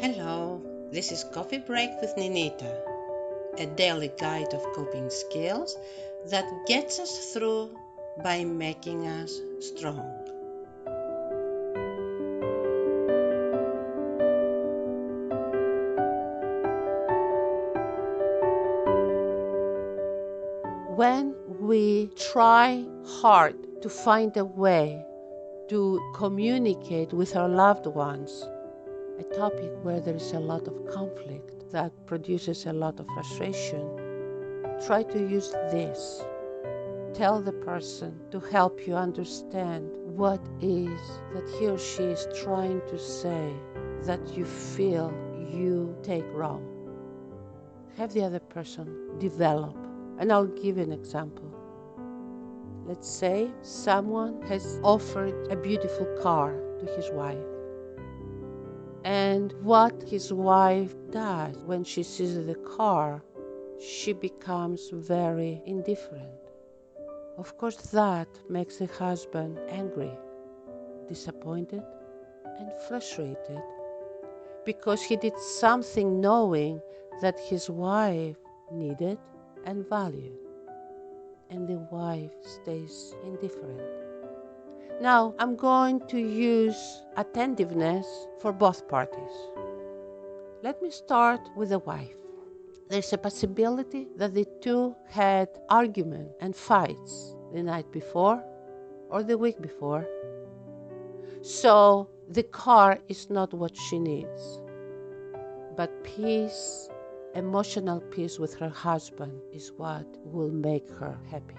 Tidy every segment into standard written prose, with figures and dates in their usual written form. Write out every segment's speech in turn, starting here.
Hello, this is Coffee Break with Ninita, a daily guide of coping skills that gets us through by making us strong. When we try hard to find a way to communicate with our loved ones, a topic where there is a lot of conflict that produces a lot of frustration, try to use this. Tell the person to help you understand what is that he or she is trying to say that you feel you take wrong. Have the other person develop. And I'll give you an example. Let's say someone has offered a beautiful car to his wife. And what his wife does when she sees the car, she becomes very indifferent. Of course, that makes the husband angry, disappointed, and frustrated because he did something knowing that his wife needed and valued, and the wife stays indifferent. Now, I'm going to use attentiveness for both parties. Let me start with the wife. There's a possibility that the two had argument and fights the night before or the week before. So the car is not what she needs. But peace, emotional peace with her husband is what will make her happy.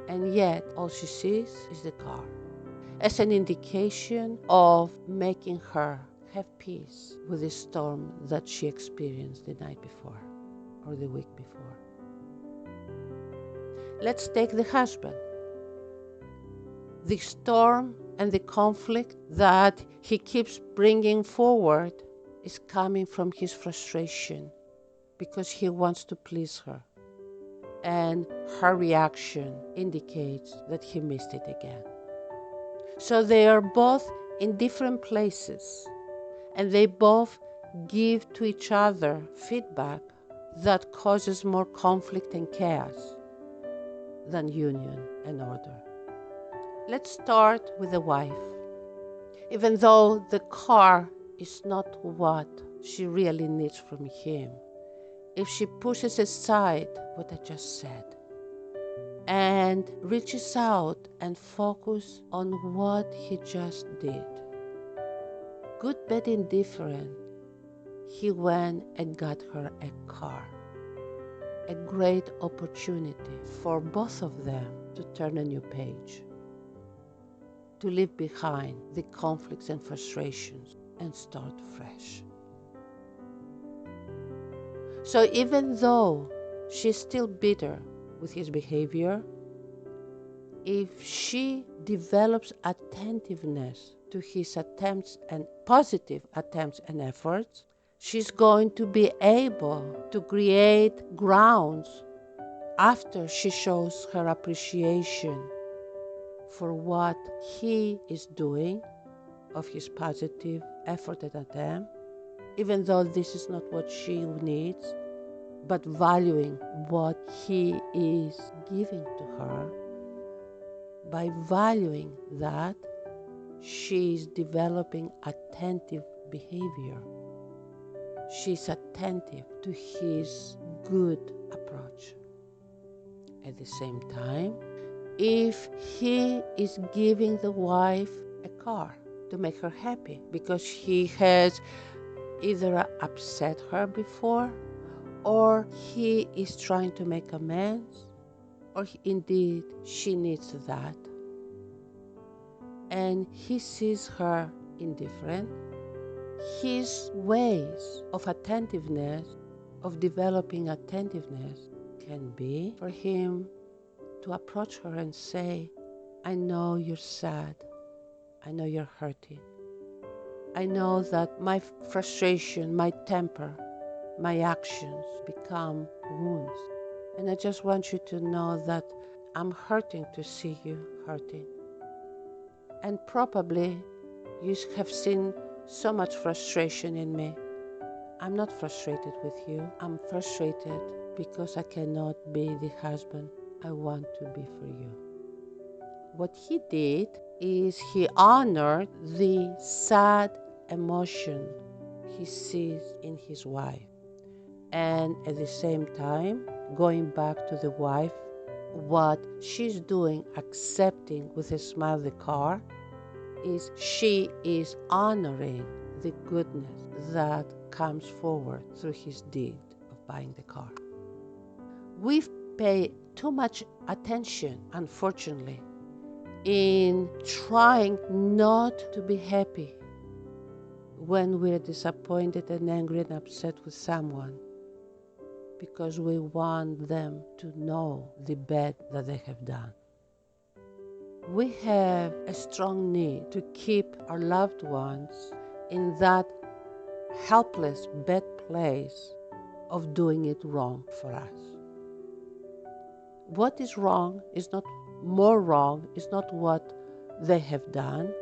And yet all she sees is the car as an indication of making her have peace with the storm that she experienced the night before or the week before. Let's take the husband. The storm and the conflict that he keeps bringing forward is coming from his frustration because he wants to please her. And her reaction indicates that he missed it again. So they are both in different places, and they both give to each other feedback that causes more conflict and chaos than union and order. Let's start with the wife. Even though the car is not what she really needs from him, if she pushes aside what I just said and reaches out and focuses on what he just did, good, bad, indifferent, he went and got her a car. A great opportunity for both of them to turn a new page, to leave behind the conflicts and frustrations and start fresh. So even though she's still bitter with his behavior, if she develops attentiveness to his attempts and positive attempts and efforts, she's going to be able to create grounds after she shows her appreciation for what he is doing of his positive effort and attempt, even though this is not what she needs, but valuing what he is giving to her. By valuing that, she is developing attentive behavior. She's attentive to his good approach. At the same time, if he is giving the wife a car to make her happy because he has either upset her before, or he is trying to make amends, or indeed she needs that, and he sees her indifferent, his ways of attentiveness, of developing attentiveness, can be for him to approach her and say, I know you're sad. I know you're hurting. I know that my frustration, my temper, my actions become wounds. And I just want you to know that I'm hurting to see you hurting. And probably you have seen so much frustration in me I'm not frustrated with you. I'm frustrated because I cannot be the husband I want to be for you. What he did is he honored the sad emotion he sees in his wife. And at the same time, going back to the wife, what she's doing, accepting with a smile the car, is she is honoring the goodness that comes forward through his deed of buying the car. We've paid too much attention, unfortunately, in trying not to be happy when we're disappointed and angry and upset with someone, because we want them to know the bad that they have done. We have a strong need to keep our loved ones in that helpless, bad place of doing it wrong for us. What is wrong is not more wrong, is not what they have done.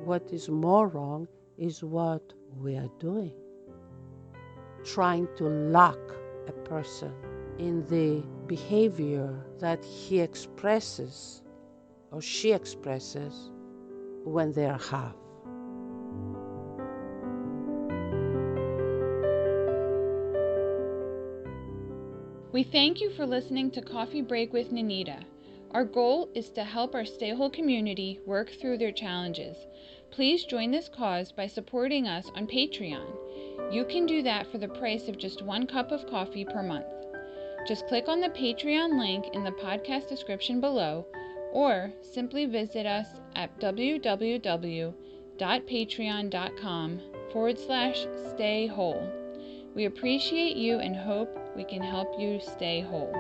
What is more wrong is what we are doing. Trying to lock a person in the behavior that he expresses or she expresses when they are half. We thank you for listening to Coffee Break with Ninita. Our goal is to help our StayWHOLE community work through their challenges. Please join this cause by supporting us on Patreon. You can do that for the price of just 1 cup of coffee per month. Just click on the Patreon link in the podcast description below, or simply visit us at www.patreon.com/StayWHOLE. We appreciate you and hope we can help you stay whole.